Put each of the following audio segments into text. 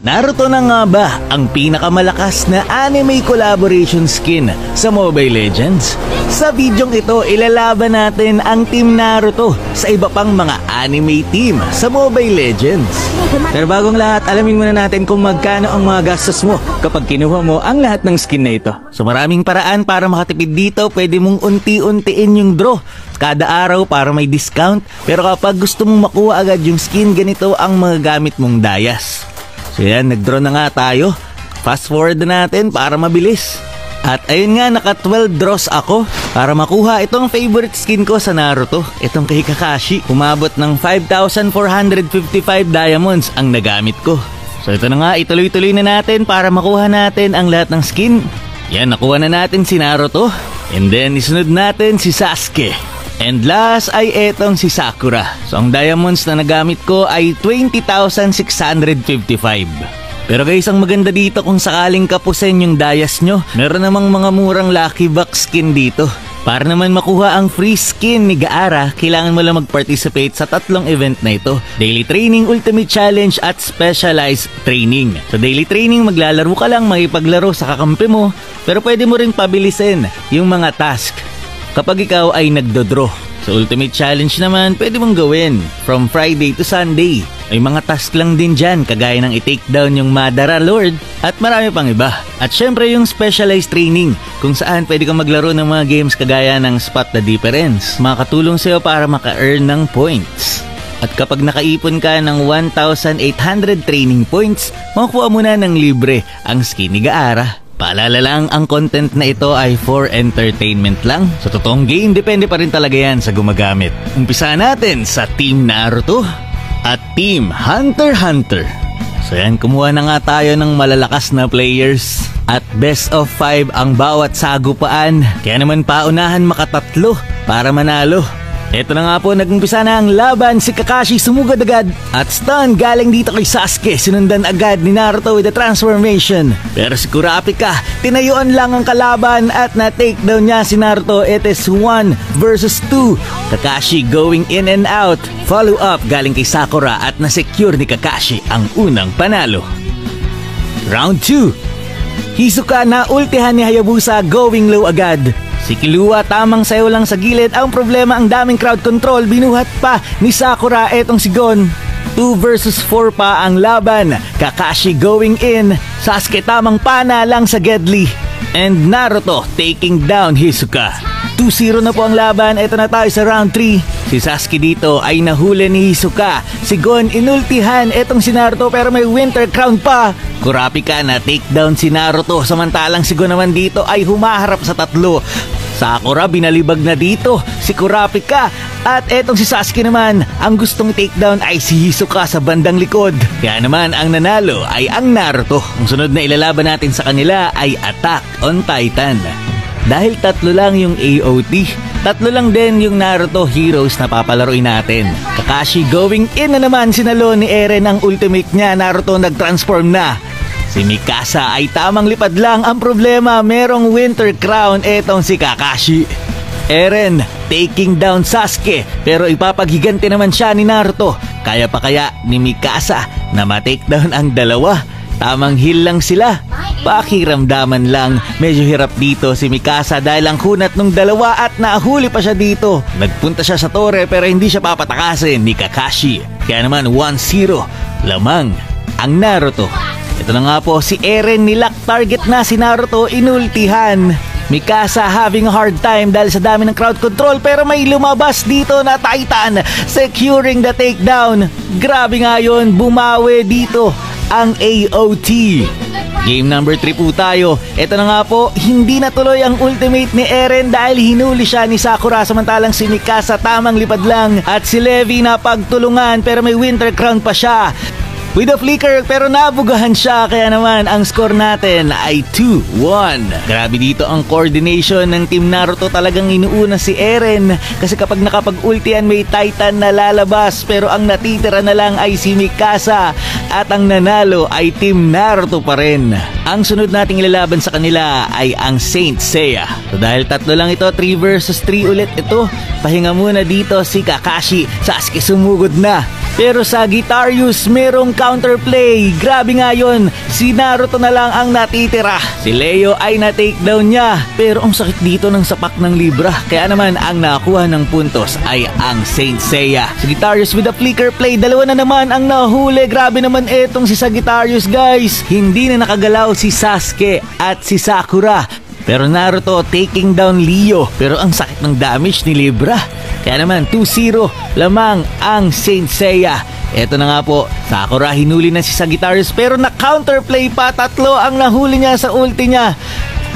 Naruto na nga ba ang pinakamalakas na anime collaboration skin sa Mobile Legends? Sa videong ito, ilalaban natin ang Team Naruto sa iba pang mga anime team sa Mobile Legends. Pero bagong lahat, alamin muna natin kung magkano ang mga gastos mo kapag kinuha mo ang lahat ng skin na ito. So maraming paraan para makatipid dito, pwede mong unti-untiin yung draw kada araw para may discount. Pero kapag gusto mong makuha agad yung skin, ganito ang mga gamit mong dayas. So yan, nag-draw na nga tayo. Fast forward na natin para mabilis. At ayun nga, naka 12 draws ako para makuha itong favorite skin ko sa Naruto, itong kay Kakashi. Umabot ng 5,455 diamonds ang nagamit ko. So ito na nga, ituloy-tuloy na natin para makuha natin ang lahat ng skin. Yan, nakuha na natin si Naruto. And then isunod natin si Sasuke. And last ay etong si Sakura. So ang diamonds na nagamit ko ay 20,655. Pero guys, ang maganda dito kung sakaling kapusin yung dayas nyo, meron namang mga murang lucky box skin dito. Para naman makuha ang free skin ni Gaara, kailangan mo lang mag-participate sa tatlong event na ito: Daily Training, Ultimate Challenge at Specialized Training. Sa Daily Training, maglalaro ka lang, makipaglaro sa kakampi mo, pero pwede mo rin pabilisin yung mga task kapag ikaw ay nagdodraw. Sa Ultimate Challenge naman, pwede mong gawin from Friday to Sunday. May mga task lang din dyan, kagaya ng i-take down yung Madara Lord at marami pang iba. At syempre yung Specialized Training, kung saan pwede kang maglaro ng mga games kagaya ng Spot the Difference. Makakatulong sa'yo para maka-earn ng points. At kapag nakaipon ka ng 1,800 training points, makukuha mo na ng libre ang skin ni Gaara. Paalala lang, ang content na ito ay for entertainment lang. Sa totoong game, depende pa rin talaga yan sa gumagamit. Umpisa natin sa Team Naruto at Team Hunter x Hunter. So yan, kumuha na nga tayo ng malalakas na players. At best of 5 ang bawat sagupaan. Kaya naman paunahan makatatlo para manalo. Ito na nga po, nag-umpisa na ang laban. Si Kakashi sumugad agad at stun galing dito kay Sasuke. Sinundan agad ni Naruto with the transformation. Pero si Kurapika, tinayuan lang ang kalaban at na-takedown niya si Naruto. It is 1 versus 2. Kakashi going in and out. Follow up galing kay Sakura at na-secure ni Kakashi ang unang panalo. Round 2. Hisoka na ultihan ni Hayabusa, going low agad. Si Killua tamang sayo lang sa gilid. Ang problema, ang daming crowd control. Binuhat pa ni Sakura etong si Gon. 2 versus 4 pa ang laban. Kakashi going in. Sasuke tamang pana lang sa Gedli. And Naruto taking down Hisoka. 2-0 na po ang laban. Ito na tayo sa round 3. Si Sasuke dito ay nahuli ni Hisoka. Si Gon inultihan etong si Naruto pero may Winter Crown pa. Kurapika na takedown si Naruto. Samantalang si Gon naman dito ay humaharap sa tatlo. Sakura binalibag na dito si Kurapika. At etong si Sasuke naman, ang gustong takedown ay si Hisoka sa bandang likod. Kaya naman ang nanalo ay ang Naruto. Ang sunod na ilalaban natin sa kanila ay Attack on Titan. Dahil tatlo lang yung AOT, tatlo lang din yung Naruto heroes na papalaruin natin. Kakashi going in na naman, sinalo ni Eren ang ultimate niya. Naruto nag-transform na. Si Mikasa ay tamang lipad lang. Ang problema, merong Winter Crown etong si Kakashi. Eren taking down Sasuke pero ipapaghiganti naman siya ni Naruto. Kaya pa kaya ni Mikasa na ma-takedown ang dalawa? Tamang heal lang sila. Pakiramdaman lang, medyo hirap dito si Mikasa dahil ang kunat ng dalawa at nahuli pa siya dito. Nagpunta siya sa tore pero hindi siya papatakasin ni Kakashi. Kaya naman 1-0 lamang ang Naruto. Ito na nga po, si Eren nilak target na si Naruto, inultihan. Mikasa having a hard time dahil sa dami ng crowd control pero may lumabas dito na Titan securing the takedown. Grabe nga yun, bumawi dito ang AOT. Game number 3 po tayo. Ito na nga po, hindi natuloy ang ultimate ni Eren dahil hinuli siya ni Sakura. Samantalang si Mikasa tamang lipad lang at si Levi na pagtulungan pero may Winter Crown pa siya. With a flicker pero nabugahan siya, kaya naman ang score natin ay 2-1. Grabe dito ang coordination ng Team Naruto, talagang inuuna si Eren kasi kapag nakapag-ultian may Titan na lalabas pero ang natitira na lang ay si Mikasa at ang nanalo ay Team Naruto pa rin. Ang sunod nating ilalaban sa kanila ay ang Saint Seiya. So dahil tatlo lang ito, 3 versus 3 ulit ito, pahinga muna dito si Kakashi. Sasuke sumugod na. Pero Sagittarius merong counterplay. Grabe nga yun, si Naruto na lang ang natitira. Si Leo ay na-takedown niya. Pero ang sakit dito ng sapak ng Libra. Kaya naman ang nakuha ng puntos ay ang Saint Seiya. Sagittarius with a flicker play. Dalawa na naman ang nahuli. Grabe naman etong si Sagittarius guys. Hindi na nakagalaw si Sasuke at si Sakura. Pero Naruto taking down Leo. Pero ang sakit ng damage ni Libra. Kaya naman 2-0 lamang ang Saint Seiya. Eto na nga po, Sakura hinuli na si Sagittarius pero na-counterplay pa. 3 ang nahuli niya sa ulti niya.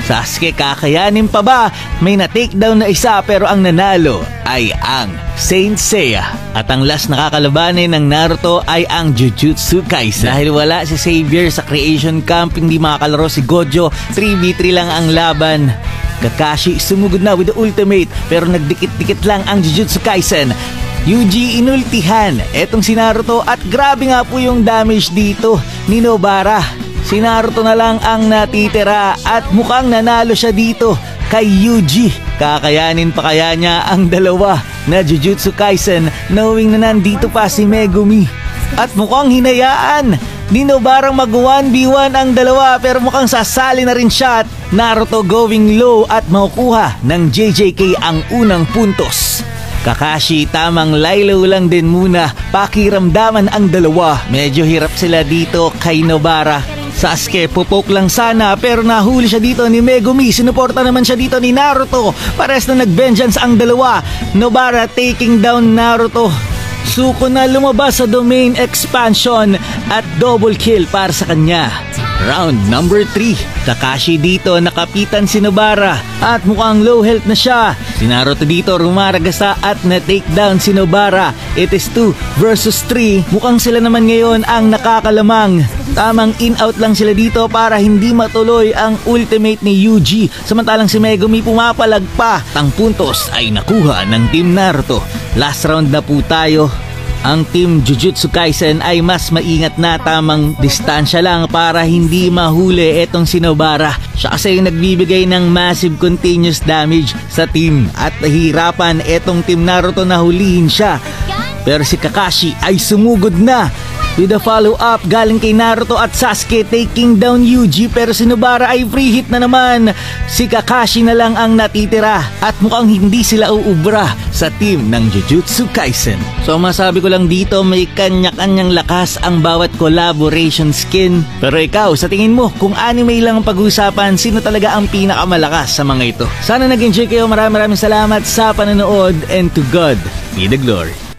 Sasuke, kakayanin pa ba? May na-takedown na isa pero ang nanalo ay ang Saint Seiya. At ang last nakakalabanin ng Naruto ay ang Jujutsu Kaisen. Dahil wala si Xavier sa Creation Camp, hindi makakalaro si Gojo, 3v3 lang ang laban. Kakashi sumugod na with the ultimate pero nagdikit-dikit lang ang Jujutsu Kaisen. Yuji inultihan etong si Naruto at grabe nga po yung damage dito ni Nobara. Si Naruto na lang ang natitira at mukhang nanalo siya dito kay Yuji. Kakayanin pa kaya niya ang dalawa na Jujutsu Kaisen knowing na nandito pa si Megumi. At mukhang hinayaan ni Nobarang mag 1v1 ang dalawa pero mukhang sasali na rin siya at Naruto going low at makukuha ng JJK ang unang puntos. Kakashi, tamang laylaw lang din muna. Pakiramdaman ang dalawa. Medyo hirap sila dito kay Nobara. Sasuke, pupok lang sana pero nahuli siya dito ni Megumi. Sinuporta naman siya dito ni Naruto. Pares na nag-vengeance ang dalawa. Nobara taking down Naruto. Suko na lumabas sa domain expansion at double kill para sa kanya. Round number 3. Kakashi dito nakapitan si Nobara at mukhang low health na siya. Si Naruto dito rumaragasa at na-takedown si Nobara. It is 2 versus 3. Mukhang sila naman ngayon ang nakakalamang. Tamang in-out lang sila dito para hindi matuloy ang ultimate ni Yuji. Samantalang si Megumi pumapalag pa. Ang puntos ay nakuha ng Team Naruto. Last round na po tayo. Ang Team Jujutsu Kaisen ay mas maingat na, tamang distansya lang para hindi mahuli etong si Nobara. Siya kasi yung nagbibigay ng massive continuous damage sa team at nahihirapan etong Team Naruto na hulihin siya. Pero si Kakashi ay sumugod na with a follow-up galing kay Naruto at Sasuke taking down Yuji pero si Nobara ay free hit na naman. Si Kakashi na lang ang natitira at mukhang hindi sila uubra sa team ng Jujutsu Kaisen. So masabi ko lang dito, may kanya-kanyang lakas ang bawat collaboration skin. Pero ikaw, sa tingin mo, kung anime lang ang pag-uusapan, sino talaga ang pinakamalakas sa mga ito? Sana nag-enjoy kayo. Maraming salamat sa panonood and to God be the glory.